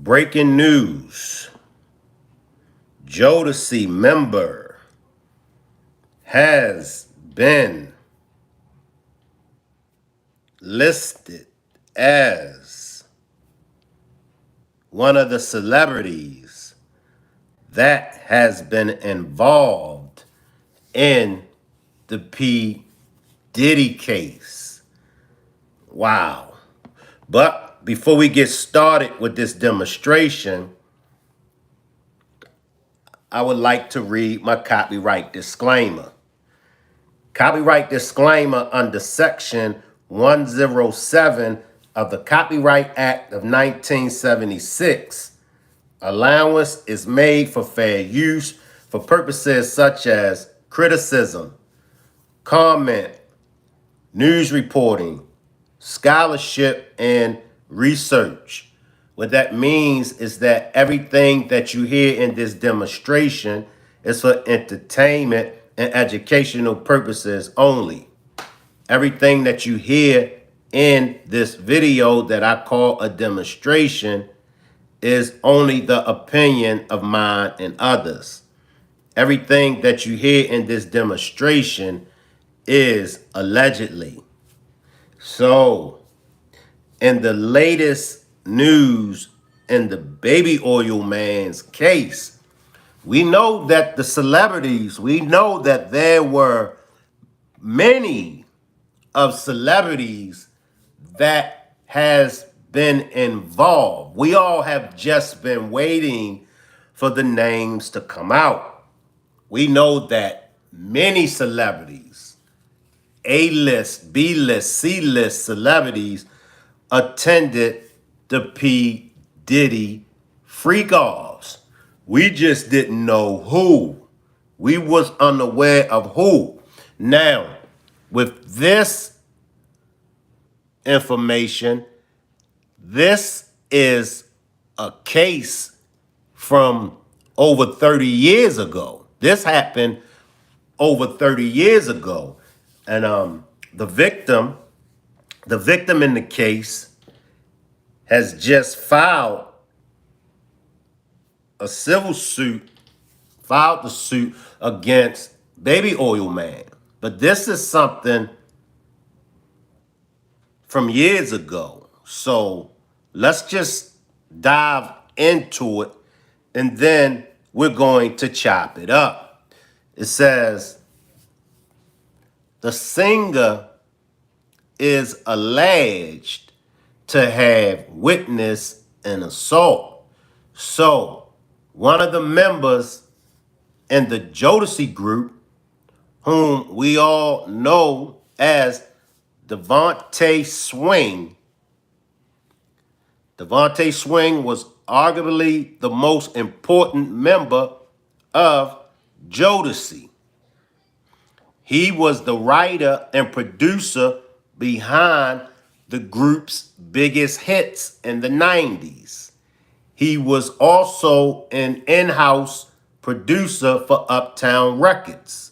Breaking news. Jodeci member has been listed as one of the celebrities that has been involved in the P. Diddy case. Wow. But before we get started with this demonstration, I would like to read my copyright disclaimer. Copyright disclaimer under Section 107 of the Copyright Act of 1976. Allowance is made for fair use for purposes such as criticism, comment, news reporting, scholarship, and research. What that means is that everything that you hear in this demonstration is for entertainment and educational purposes only. Everything that you hear in this video that I call a demonstration is only the opinion of mine and others. Everything that you hear in this demonstration is allegedly. So, in the latest news in the baby oil man's case, we know that the celebrities, we know that there were many of celebrities that has been involved. We all have just been waiting for the names to come out. We know that many celebrities, A-list, B-list, C-list celebrities attended the P. Diddy freak-offs. We just didn't know who. We was unaware of who. Now, with this information, this is a case from over 30 years ago. This happened over 30 years ago. And the victim in the case has just filed a civil suit, filed the suit against Baby Oil Man. But this is something from years ago. So let's just dive into it, and then we're going to chop it up. It says, the singer is alleged to have witnessed an assault. So one of the members in the Jodeci group, whom we all know as Devontae Swing. Devontae Swing was arguably the most important member of Jodeci. He was the writer and producer behind the group's biggest hits in the 90s. He was also an in-house producer for Uptown Records,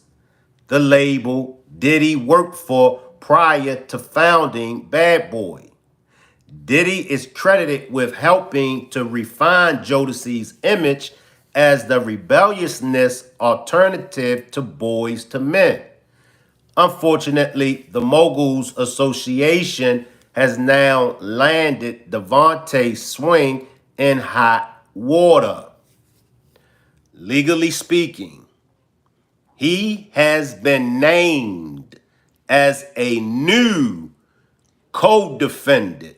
the label Diddy worked for prior to founding Bad Boy. Diddy is credited with helping to refine Jodeci's image as the rebelliousness alternative to Boys to Men. Unfortunately, the Moguls Association has now landed Devontae Swing in hot water. Legally speaking, he has been named as a new co-defendant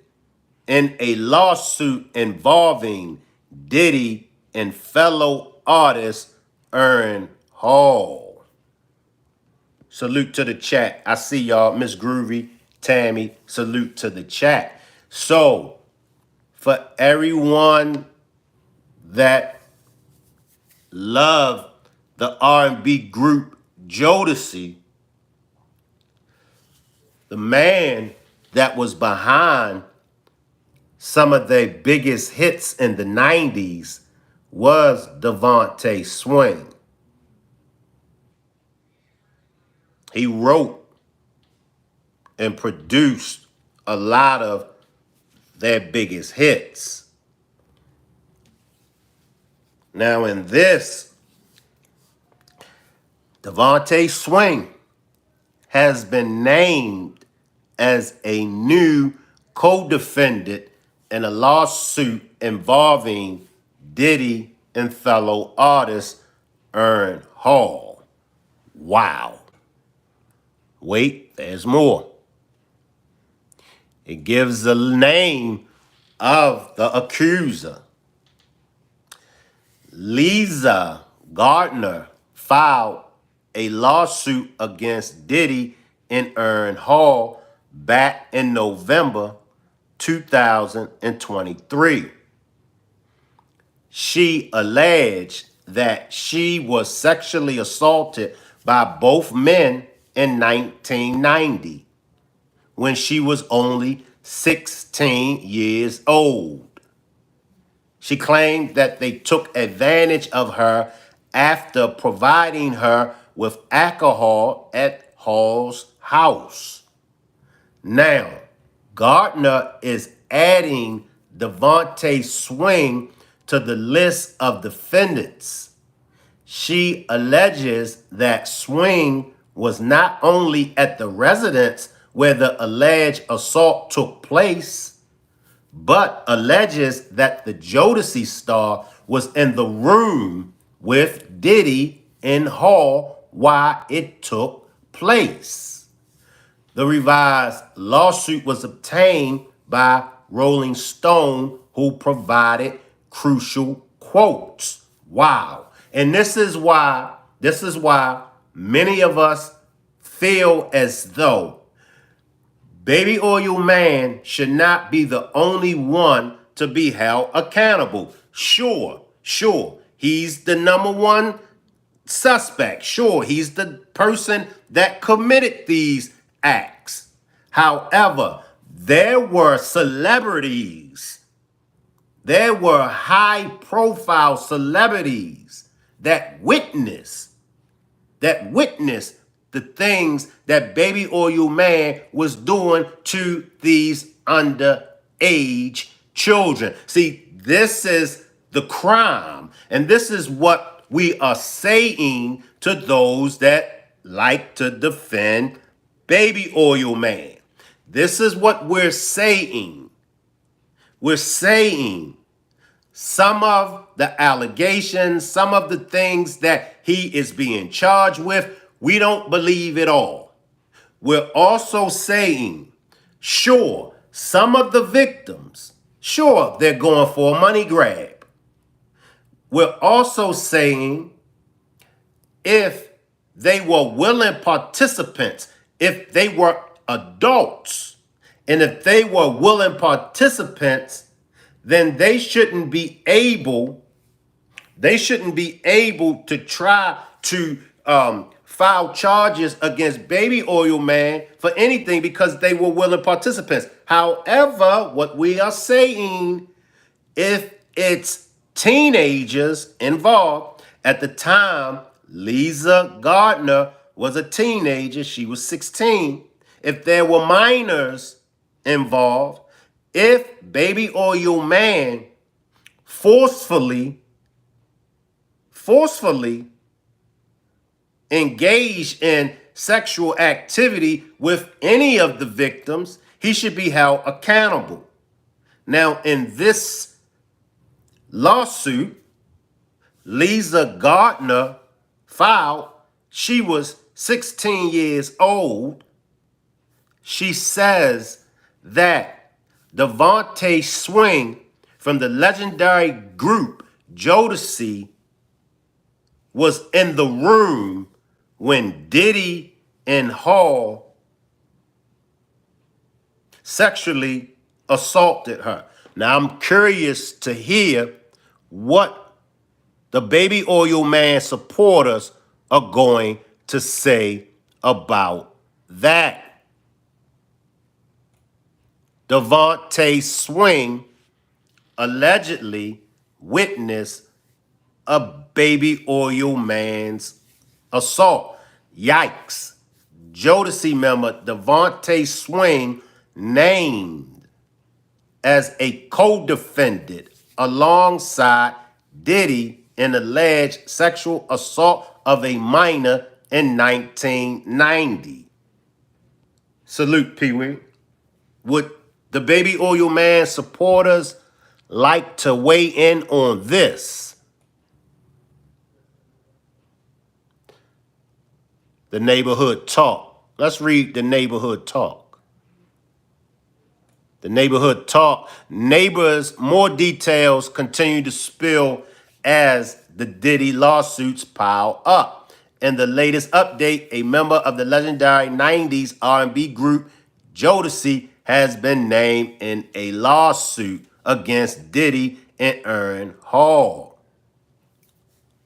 in a lawsuit involving Diddy and fellow artist Aaron Hall. Salute to the chat. I see y'all. Miss Groovy, Tammy, salute to the chat. So, for everyone that love the R&B group Jodeci, the man that was behind some of their biggest hits in the 90s was Devontae Swing. He wrote and produced a lot of their biggest hits. Now in this, Devontae Swing has been named as a new co-defendant in a lawsuit involving Diddy and fellow artist Ern Hall. Wow. Wait, there's more. It gives the name of the accuser. Lisa Gardner filed a lawsuit against Diddy and Ern Hall back in November 2023. She alleged that she was sexually assaulted by both men in 1990 when she was only 16 years old. She claimed that they took advantage of her after providing her with alcohol at Hall's house. Now, Gardner is adding Devontae Swing to the list of defendants. She alleges that Swing was not only at the residence where the alleged assault took place, but alleges that the Jodeci star was in the room with Diddy and Hall while it took place. The revised lawsuit was obtained by Rolling Stone, who provided crucial quotes. Wow. And this is why many of us feel as though Baby Oil Man should not be the only one to be held accountable. Sure, he's the number one suspect. Sure, he's the person that committed these acts. However, there were celebrities, there were high-profile celebrities that witnessed the things that Baby Oil Man was doing to these underage children. See, this is the crime, and this is what we are saying to those that like to defend Baby Oil Man. This is what we're saying. We're saying some of the allegations, some of the things that he is being charged with, we don't believe it all. We're also saying, sure, some of the victims, sure, they're going for a money grab. We're also saying if they were willing participants, if they were adults, and if they were willing participants, then they shouldn't be able to try to file charges against Baby Oil Man for anything because they were willing participants. However, what we are saying, if it's teenagers involved, at the time, Lisa Gardner was a teenager. She was 16. If there were minors involved, if Baby Oil Man forcefully engaged in sexual activity with any of the victims, he should be held accountable. Now, in this lawsuit, Lisa Gardner filed, she was 16 years old. She says that Devontae Swing from the legendary group Jodeci was in the room when Diddy and Hall sexually assaulted her. Now, I'm curious to hear what the Baby Oil Man supporters are going to say about that. Devontae Swing allegedly witnessed a Baby Oil Man's assault. Yikes. Jodeci member Devontae Swing named as a co-defendant alongside Diddy in alleged sexual assault of a minor in 1990. Salute, Pee-wee. Would the Baby Oil Man supporters like to weigh in on this? The neighborhood talk. Let's read the neighborhood talk. The neighborhood talk. Neighbors, more details continue to spill as the Diddy lawsuits pile up. In the latest update, a member of the legendary 90s R&B group Jodeci has been named in a lawsuit against Diddy and Aaron Hall.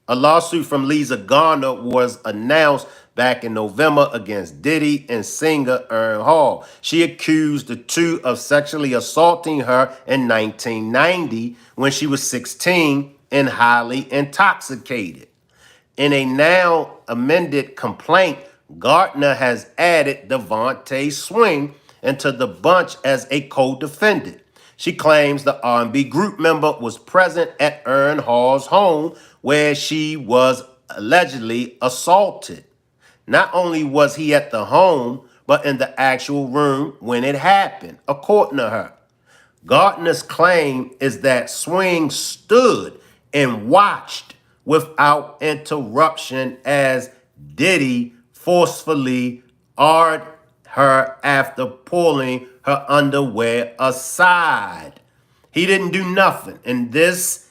A lawsuit from Lisa Garner was announced back in November against Diddy and singer Aaron Hall. She accused the two of sexually assaulting her in 1990 when she was 16 and highly intoxicated. In a now amended complaint, Gardner has added Devontae Swing into the bunch as a co-defendant. She claims the R&B group member was present at Aaron Hall's home where she was allegedly assaulted. Not only was he at the home, but in the actual room when it happened, according to her. Gardner's claim is that Swing stood and watched without interruption as Diddy forcefully argued her after pulling her underwear aside. He didn't do nothing. And this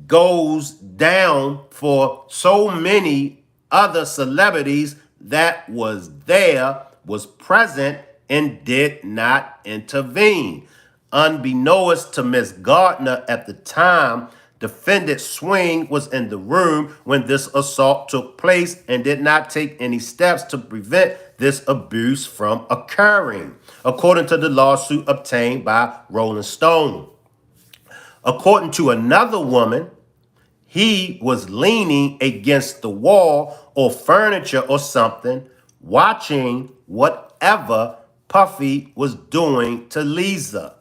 goes down for so many other celebrities that was present, and did not intervene. Unbeknownst to Miss Gardner at the time, defendant Swing was in the room when this assault took place and did not take any steps to prevent this abuse from occurring, according to the lawsuit obtained by Rolling Stone. According to another woman, he was leaning against the wall or furniture or something, watching whatever Puffy was doing to Lisa.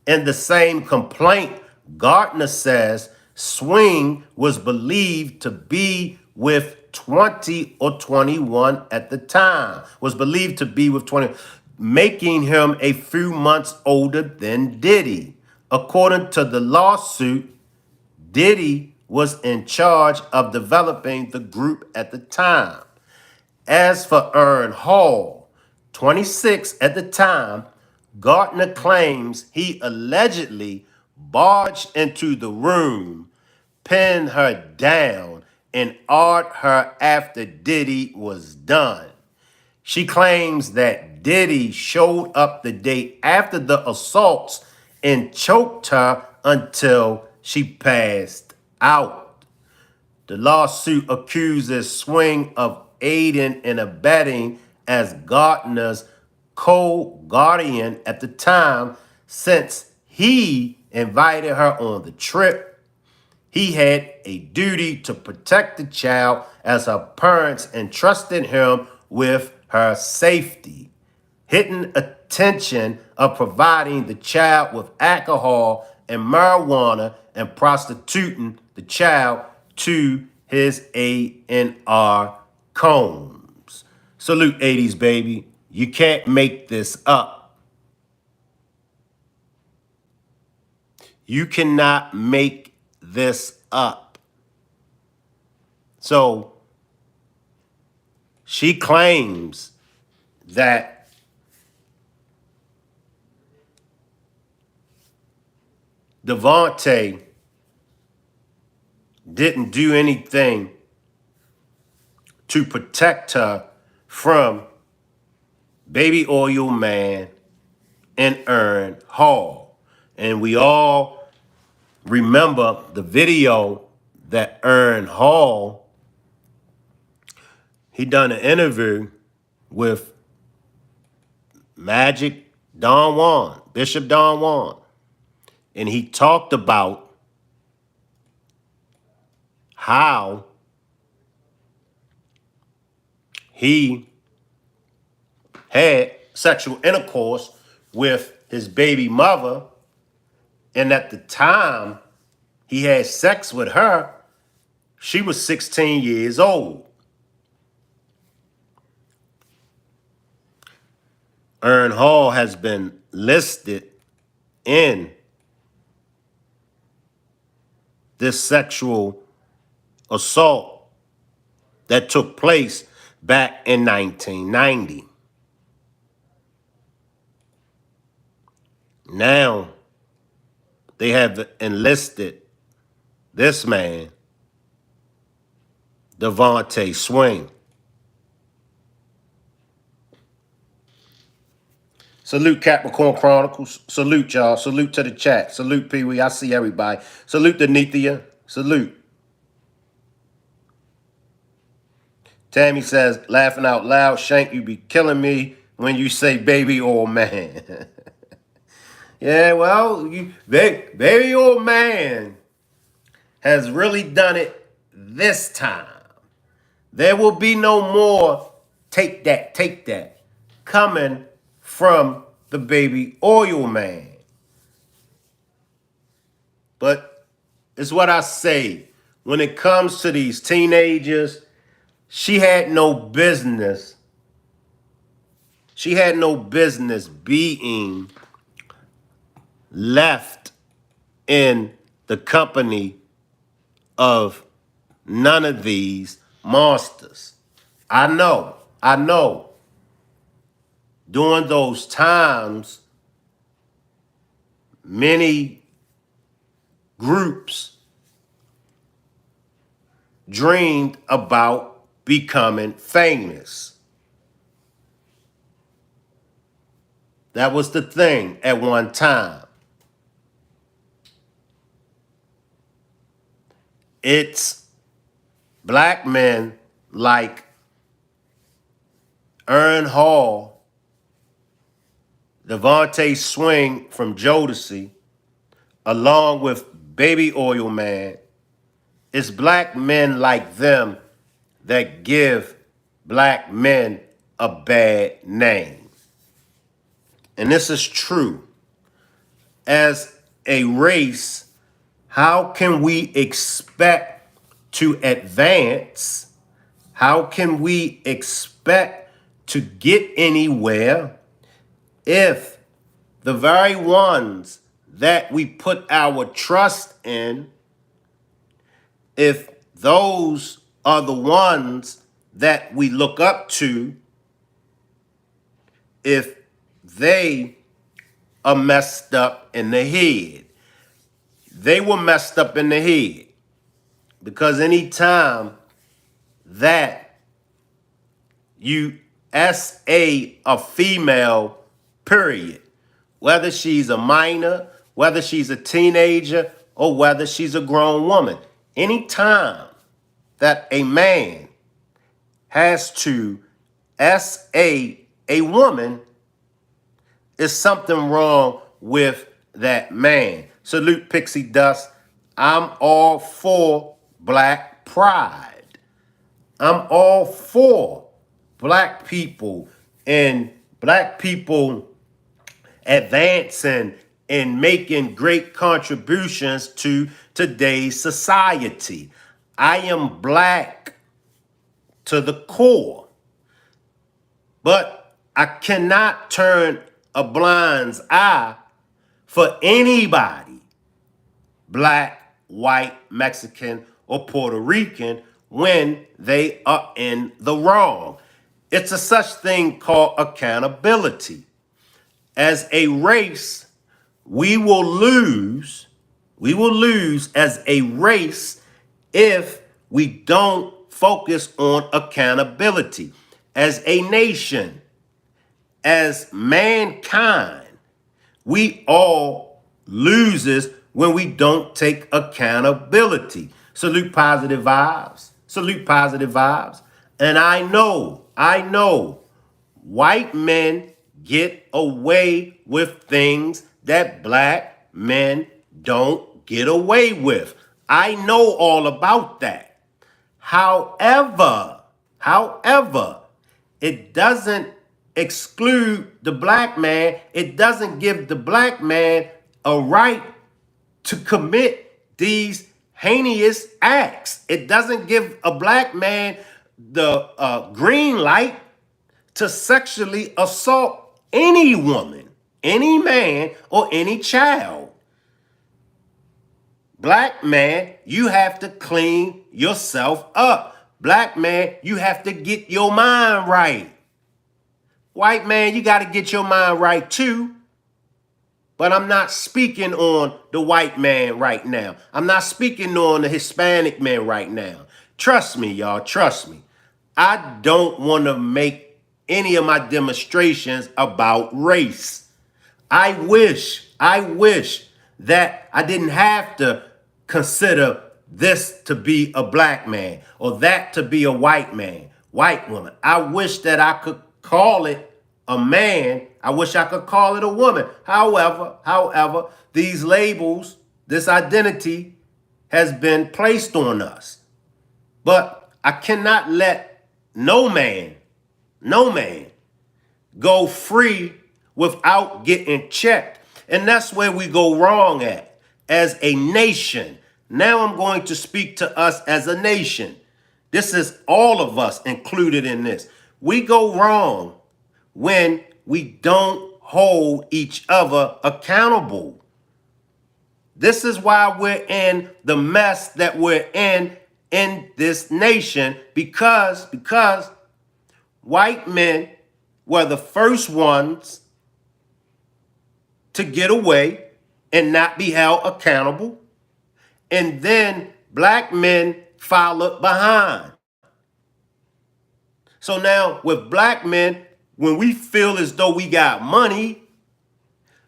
In the same complaint, Gardner says Swing was believed to be with 20 or 21 at the time, was believed to be with 20, making him a few months older than Diddy. According to the lawsuit, Diddy was in charge of developing the group at the time. As for Aaron Hall, 26 at the time, Gardner claims he allegedly barged into the room, pinned her down, and argued her after Diddy was done. She claims that Diddy showed up the day after the assaults and choked her until she passed out. The lawsuit accuses Swing of aiding and abetting as Gardner's co-guardian at the time, since he invited her on the trip. He had a duty to protect the child as her parents entrusted him with her safety. Hidden attention of providing the child with alcohol and marijuana and prostituting the child to his A&R Combs. Salute 80s, baby. You can't make this up. You cannot make this up. So she claims that Devontae didn't do anything to protect her from Baby Oil Man and Aaron Hall. And we all remember the video that Aaron Hall, he done an interview with Magic Don Juan, Bishop Don Juan. And he talked about how he had sexual intercourse with his baby mother, and at the time he had sex with her, She was 16 years old. Ern Hall has been listed in this sexual assault that took place back in 1990. Now they have enlisted this man, Devontae Swing. Salute Capricorn Chronicles. Salute y'all. Salute to the chat. Salute Pee Wee. I see everybody. Salute Denithia. Salute. Tammy says, laughing out loud, Shank, you be killing me when you say baby old man. Yeah, well, baby old man has really done it this time. There will be no more take that coming from the baby oil man. But it's what I say. When it comes to these teenagers, she had no business. She had no business being left in the company of none of these monsters. I know. During those times, many groups dreamed about becoming famous. That was the thing at one time. It's black men like Ern Hall, Devontae Swing from Jodeci, along with Baby Oil Man. It's black men like them that give black men a bad name. And this is true. As a race, how can we expect to advance? How can we expect to get anywhere if the very ones that we put our trust in, if those are the ones that we look up to, if they are messed up in the head? They were messed up in the head because anytime that you SA a female, period, whether she's a minor, whether she's a teenager, or whether she's a grown woman, anytime that a man has to SA a woman, is something wrong with that man. Salute Pixie Dust. I'm all for black pride. I'm all for black people and black people advancing and making great contributions to today's society. I am black to the core, but I cannot turn a blind eye for anybody, black, white, Mexican, or Puerto Rican, when they are in the wrong. It's a such thing called accountability. As a race, we will lose as a race if we don't focus on accountability. As a nation, as mankind, we all loses when we don't take accountability. Salute positive vibes. Salute positive vibes. And I know white men get away with things that black men don't get away with. I know all about that. However, it doesn't exclude the black man. It doesn't give the black man a right to commit these heinous acts. It doesn't give a black man the green light to sexually assault any woman, any man, or any child. Black man, you have to clean yourself up. Black man, you have to get your mind right. White man, you got to get your mind right too. But I'm not speaking on the white man right now. I'm not speaking on the Hispanic man right now. Trust me, y'all. Trust me. I don't want to make any of my demonstrations about race. I wish that I didn't have to consider this to be a black man or that to be a white man, white woman. I wish that I could call it a man. I wish I could call it a woman. However, these labels, this identity has been placed on us. But I cannot let no man go free without getting checked. And that's where we go wrong at as a nation. Now I'm going to speak to us as a nation. This is all of us included in this. We go wrong when we don't hold each other accountable. This is why we're in the mess that we're in this nation, because white men were the first ones to get away and not be held accountable. And then black men followed behind. So now with black men, when we feel as though we got money,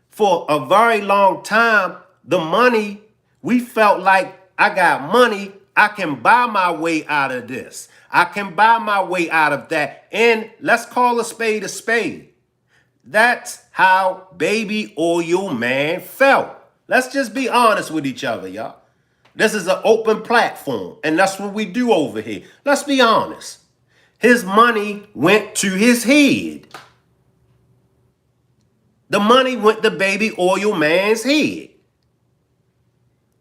for a very long time, the money, we felt like I got money, I can buy my way out of this. I can buy my way out of that. And let's call a spade a spade. That's how Baby Oil Man felt. Let's just be honest with each other, y'all. This is an open platform, and that's what we do over here. Let's be honest. His money went to his head. The money went to Baby Oil Man's head.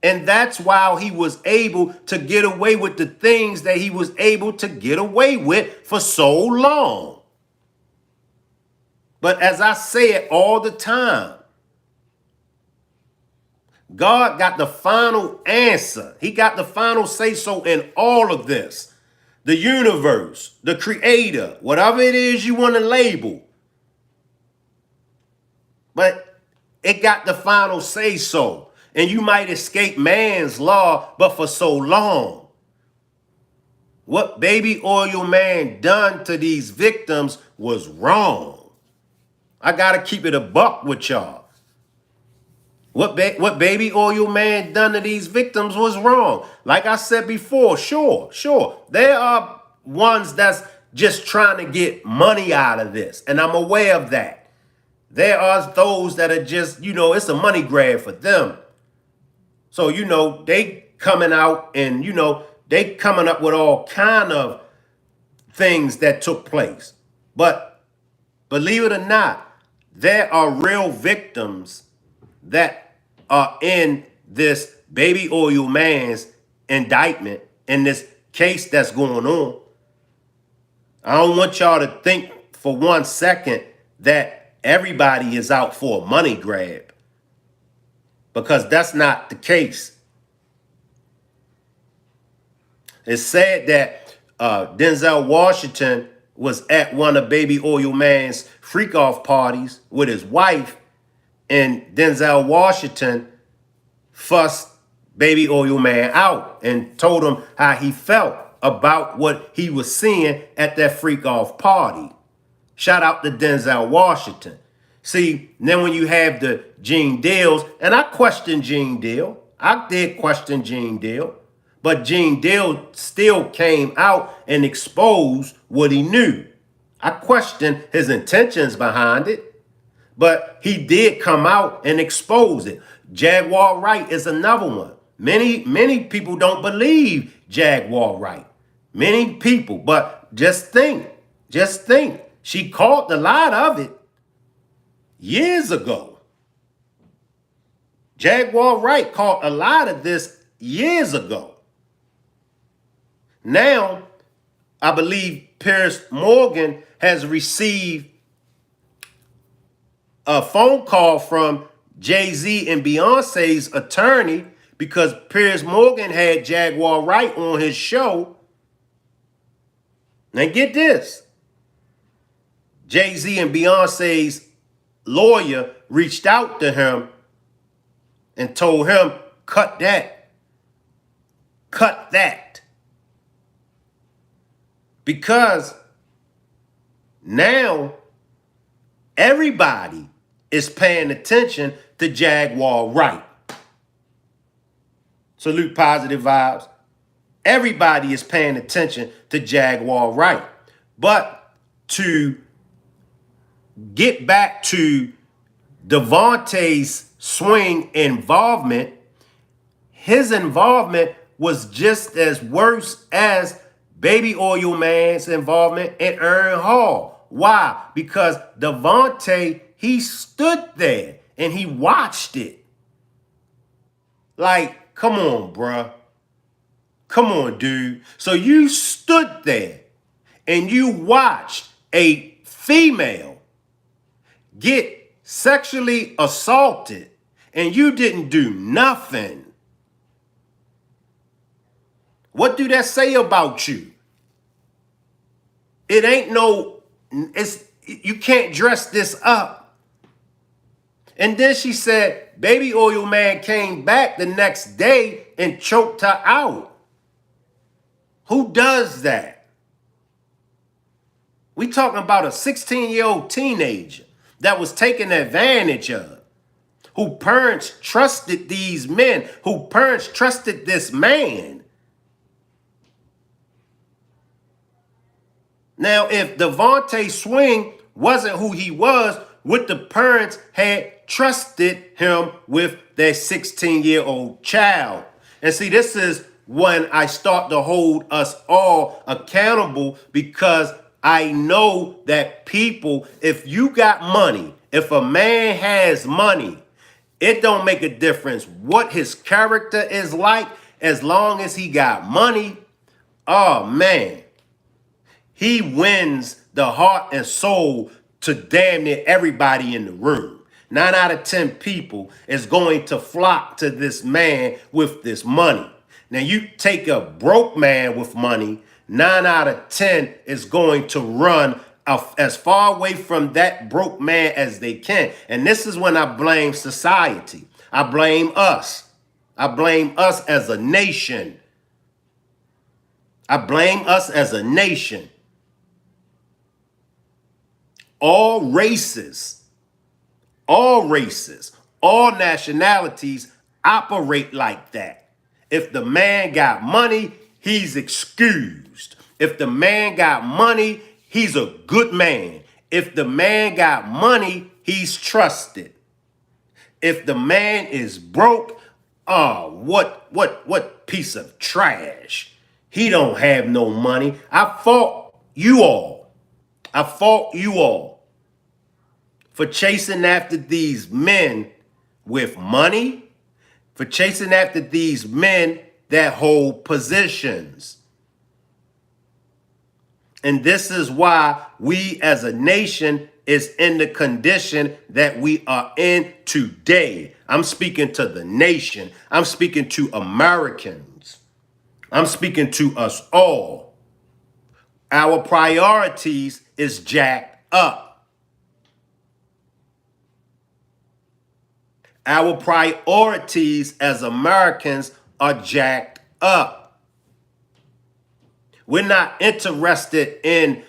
And that's why he was able to get away with the things that he was able to get away with for so long. But as I say it all the time, God got the final answer. He got the final say-so in all of this. The universe, the creator, whatever it is you want to label. But it got the final say-so. And you might escape man's law, but for so long. What Baby Oil Man done to these victims was wrong. I got to keep it a buck with y'all. What Baby Oil Man done to these victims was wrong. Like I said before, sure. There are ones that's just trying to get money out of this. And I'm aware of that. There are those that are just, it's a money grab for them. So, they coming out and, they coming up with all kind of things that took place. But believe it or not, there are real victims that are in this Baby Oil Man's indictment, in this case that's going on. I don't want y'all to think for 1 second that everybody is out for a money grab, because that's not the case. It's said that Denzel Washington was at one of Baby Oil Man's freak-off parties with his wife, and Denzel Washington fussed Baby Oil Man out and told him how he felt about what he was seeing at that freak-off party. Shout out to Denzel Washington. See, then when you have the Gene Deals, and I questioned Gene Deal. I did question Gene Deal. But Gene Deal still came out and exposed what he knew. I questioned his intentions behind it, but he did come out and expose it. Jaguar Wright is another one. Many people don't believe Jaguar Wright. Many people, but just think. She caught a lot of it years ago. Jaguar Wright caught a lot of this years ago. Now, I believe Piers Morgan has received a phone call from Jay-Z and Beyonce's attorney because Piers Morgan had Jaguar Wright on his show. Now get this. Jay-Z and Beyonce's lawyer reached out to him and told him, cut that. Cut that. Because now everybody is paying attention to Jaguar Wright. Salute Positive Vibes. Everybody is paying attention to Jaguar Wright. But to get back to Devontae's swing involvement, his involvement was just as worse as Baby Oil Man's involvement in Aaron Hall. Why? Because Devontae, he stood there and he watched it. Like, come on, bruh. Come on, dude. So you stood there and you watched a female get sexually assaulted and you didn't do nothing. What do that say about you? It ain't no, you can't dress this up. And then she said, Baby Oil Man came back the next day and choked her out. Who does that? We talking about a 16-year-old teenager that was taken advantage of, who parents trusted these men, who parents trusted this man. Now, if Devontae Swing wasn't who he was, would the parents had trusted him with their 16-year-old child? And see, this is when I start to hold us all accountable, because I know that people, if you got money, if a man has money, it don't make a difference what his character is like, as long as he got money. Oh, man. He wins the heart and soul to damn near everybody in the room. 9 out of 10 people is going to flock to this man with this money. Now, you take a broke man with money, 9 out of 10 is going to run as far away from that broke man as they can. And this is when I blame society. I blame us. I blame us as a nation. I blame us as a nation. All races, all nationalities operate like that. If the man got money, he's excused. If the man got money, he's a good man. If the man got money, he's trusted. If the man is broke, what piece of trash. He don't have no money. I fault you all. I fault you all for chasing after these men with money, for chasing after these men that hold positions. And this is why we as a nation is in the condition that we are in today. I'm speaking to the nation. I'm speaking to Americans. I'm speaking to us all. Our priorities is jacked up. Our priorities as Americans are jacked up. We're not interested in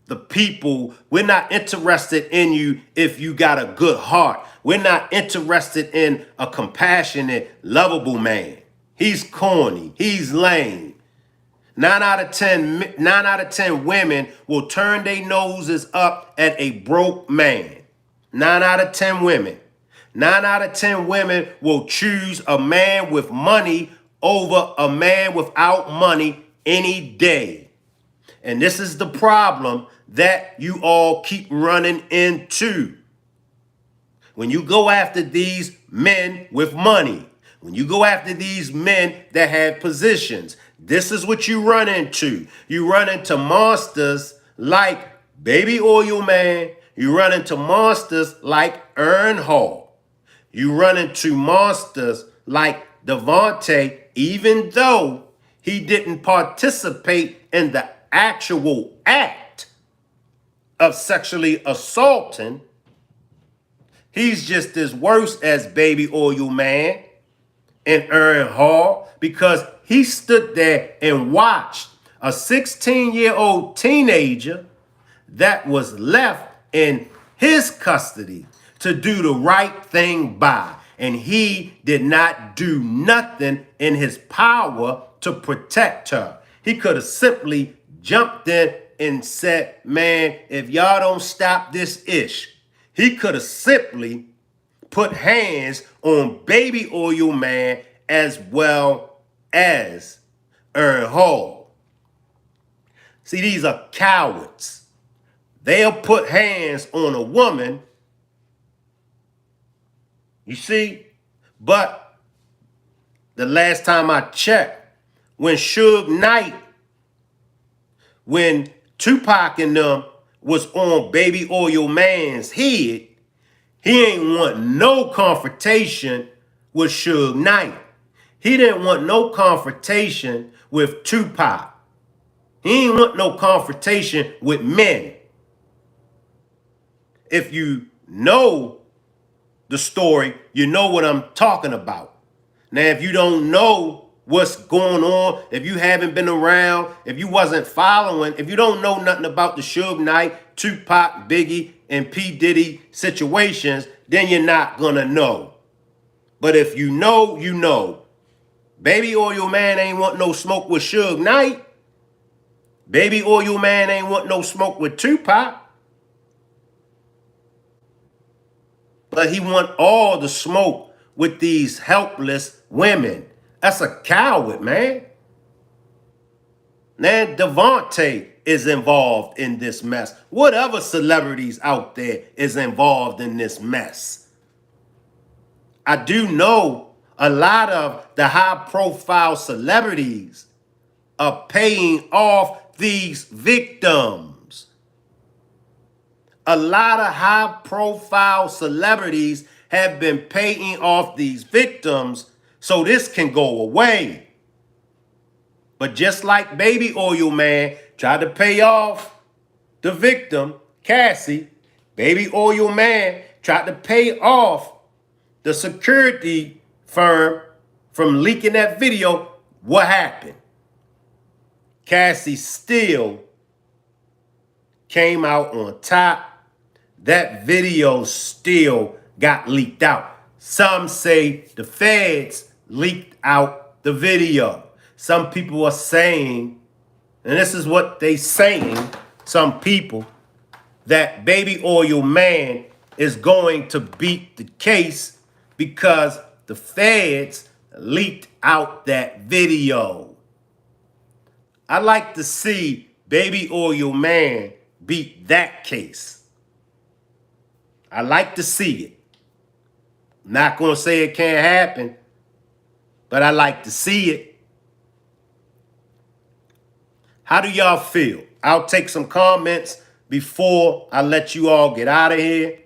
the people. We're not interested in you if you got a good heart. We're not interested in a compassionate, lovable man. He's corny. He's lame. 9 out of 10 women will turn their noses up at a broke man. 9 out of 10 women. 9 out of 10 women will choose a man with money over a man without money any day. And this is the problem that you all keep running into. When you go after these men with money, When you go after these men that have positions, this is what you run into. You run into monsters like Baby Oil Man. You run into monsters like Ern Hall. You run into monsters like Devontae, even though he didn't participate in the actual act of sexually assaulting. He's just as worse as Baby Oil Man and Ern Hall because he stood there and watched a 16-year-old teenager that was left in his custody to do the right thing by. And he did not do nothing in his power to protect her. He could have simply jumped in and said, man, if y'all don't stop this ish, he could have simply put hands on Baby Oil Man as well as Ern Hall. See, these are cowards. They'll put hands on a woman, you see, but the last time I checked, when Suge Knight, when Tupac and them was on Baby Oil Man's head, he ain't want no confrontation with Suge Knight. He didn't want no confrontation with Tupac. He didn't want no confrontation with men. If you know the story, you know what I'm talking about. Now, if you don't know what's going on, if you haven't been around, if you wasn't following, if you don't know nothing about the Suge Knight, Tupac, Biggie, and P. Diddy situations, then you're not gonna know. But if you know, you know. Baby Oil Man ain't want no smoke with Suge Knight. Baby Oil Man ain't want no smoke with Tupac. But he want all the smoke with these helpless women. That's a coward, man. Now, Devontae is involved in this mess. What other celebrities out there is involved in this mess? I do know a lot of the high-profile celebrities are paying off these victims. A lot of high-profile celebrities have been paying off these victims so this can go away. But just like Baby Oil Man tried to pay off the victim, Cassie, Baby Oil Man tried to pay off the security firm from leaking that video. What happened? Cassie still came out on top. That video still got leaked out. Some say the feds leaked out the video. Some people are saying, and this is what they saying, some people, that Baby Oil Man is going to beat the case because the feds leaked out that video. I like to see Baby Oil Man beat that case. I like to see it. Not going to say it can't happen, but I like to see it. How do y'all feel? I'll take some comments before I let you all get out of here.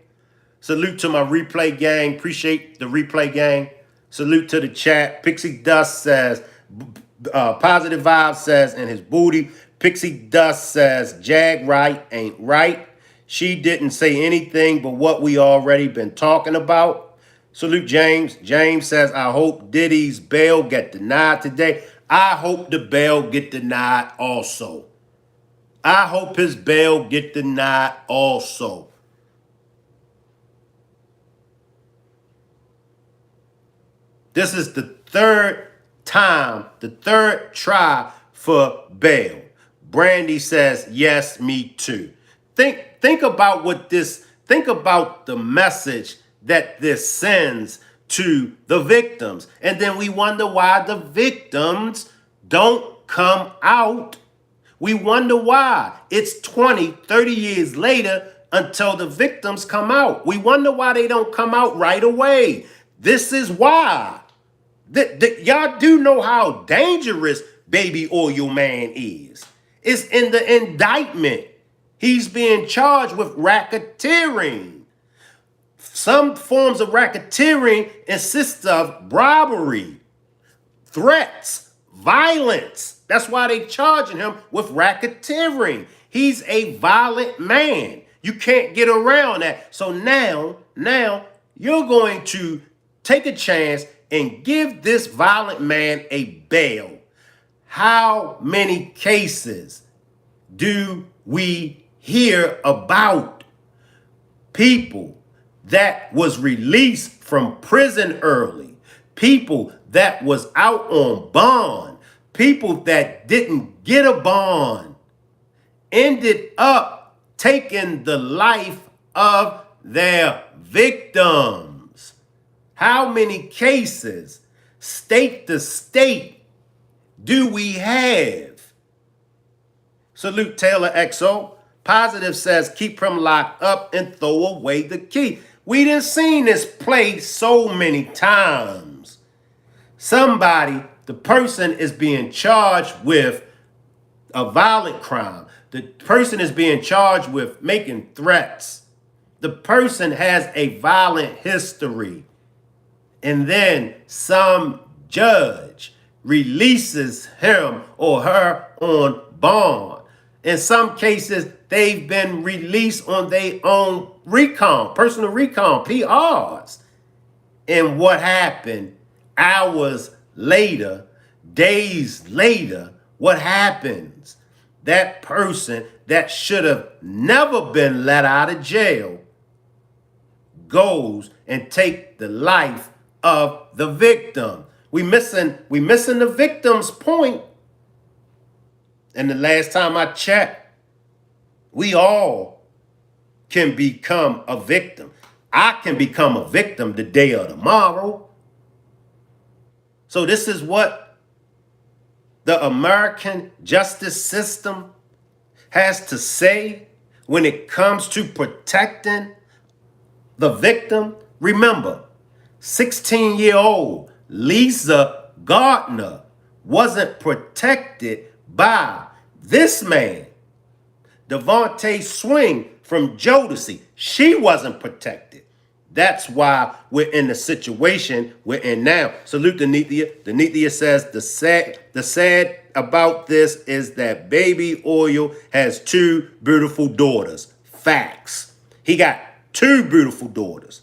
Salute to my replay gang. Appreciate the replay gang. Salute to the chat. Pixie Dust says, Positive Vibe says, in his booty. Pixie Dust says, Jag right ain't right. She didn't say anything but what we already been talking about. Salute James. James says, I hope Diddy's bail get denied today. I hope the bail get denied also. I hope his bail get denied also. This is the third time, the third try for bail. Brandy says, yes, me too. Think about what this, think about the message that this sends to the victims. And then we wonder why the victims don't come out. We wonder why. It's 20, 30 years later until the victims come out. We wonder why they don't come out right away. This is why. Y'all do know how dangerous Baby Oil Man is. It's in the indictment. He's being charged with racketeering. Some forms of racketeering consist of robbery, threats, violence. That's why they charging him with racketeering. He's a violent man. You can't get around that. So now you're going to take a chance and give this violent man a bail. How many cases do we hear about people that was released from prison early, people that was out on bond, people that didn't get a bond, ended up taking the life of their victims? How many cases, state to state, do we have? Salute Taylor XO. Positive says keep him locked up and throw away the key. We done seen this play so many times. The person is being charged with a violent crime. The person is being charged with making threats. The person has a violent history. And then some judge releases him or her on bond. In some cases, they've been released on their own recon, personal recon, PRs. And what happened hours later, days later, what happens? That person that should have never been let out of jail goes and take the life of the victim. We missing the victim's point. And the last time I checked, we all can become a victim. I can become a victim the day of tomorrow. So this is what the American justice system has to say when it comes to protecting the victim. Remember, 16-year-old Lisa Gardner wasn't protected by this man. Devontae Swing from Jodeci, she wasn't protected. That's why we're in the situation we're in now. Salute Denithia. Denithia says the sad about this is that Baby Oil has two beautiful daughters. Facts. He got two beautiful daughters.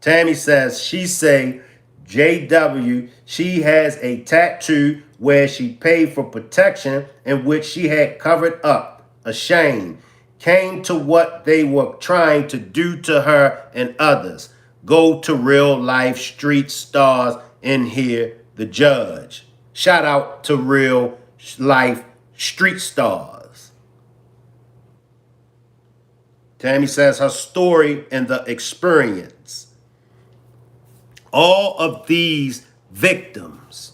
Tammy says she say JW, she has a tattoo where she paid for protection in which she had covered up. A shame. Came to what they were trying to do to her and others. Go to real life street stars in here, the judge. Shout out to real life street stars. Tammy says her story and the experience. All of these victims,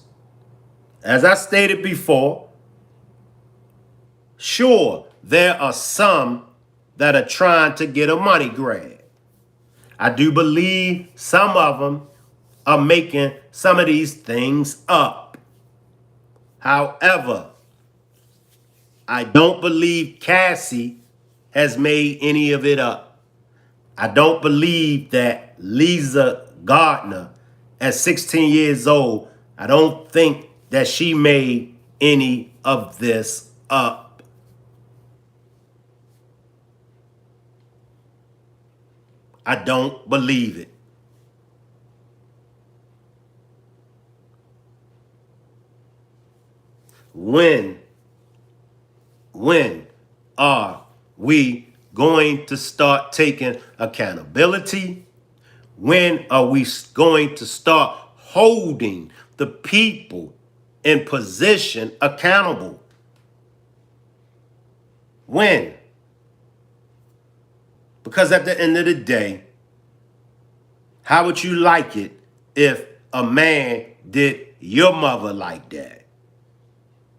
as I stated before, sure, there are some that are trying to get a money grab. I do believe some of them are making some of these things up. However, I don't believe Cassie has made any of it up. I don't believe that Lisa Gardner, at 16 years old, I don't think that she made any of this up. I don't believe it. When are we going to start taking accountability? When are we going to start holding the people in position accountable? When? Because at the end of the day, how would you like it if a man did your mother like that?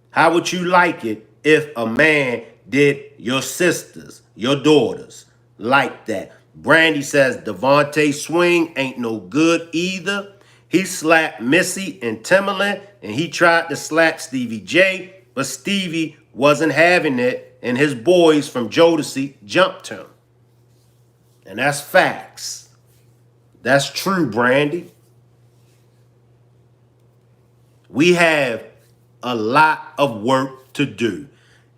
How would you like it if a man did your sisters, your daughters like that? Brandy says Devontae Swing ain't no good either. He slapped Missy and Timberland, and he tried to slap Stevie J, but Stevie wasn't having it, and his boys from Jodeci jumped him. And that's facts. That's true, Brandy. We have a lot of work to do.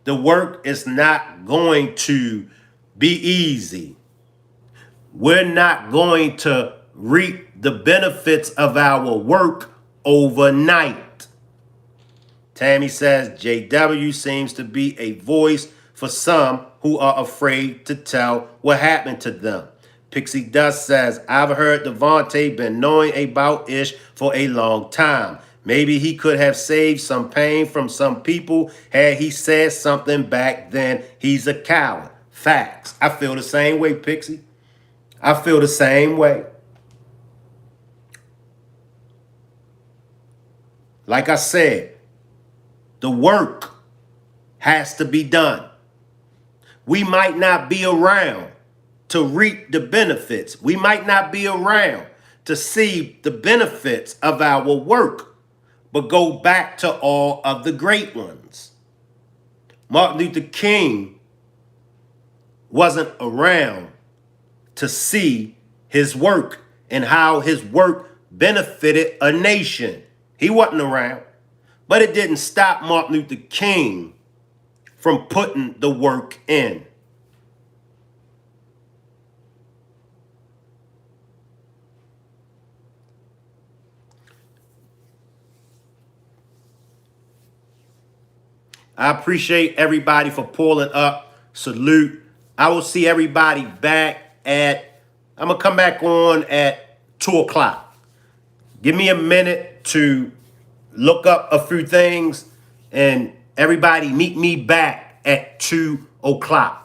The work is not going to be easy. We're not going to reap the benefits of our work overnight. Tammy says JW seems to be a voice for some who are afraid to tell what happened to them. Pixie Dust says, I've heard Devontae been knowing about Ish for a long time. Maybe he could have saved some pain from some people had he said something back then. He's a coward. Facts. I feel the same way, Pixie. I feel the same way. Like I said, the work has to be done. We might not be around to reap the benefits. We might not be around to see the benefits of our work, but go back to all of the great ones. Martin Luther King wasn't around to see his work and how his work benefited a nation. He wasn't around, but it didn't stop Martin Luther King from putting the work in. I appreciate everybody for pulling up. Salute. I will see everybody back I'm going to come back on at 2 o'clock. Give me a minute to look up a few things, and everybody meet me back at 2 o'clock.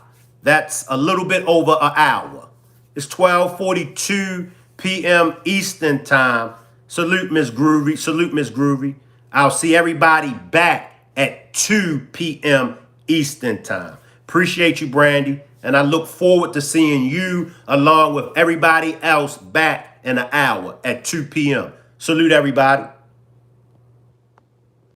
That's a little bit over an hour. It's 12:42 p.m. Eastern time. Salute, Miss Groovy. Salute, Miss Groovy. I'll see everybody back at 2 p.m. Eastern time. Appreciate you, Brandy. And I look forward to seeing you along with everybody else back in an hour at 2 p.m. Salute, everybody.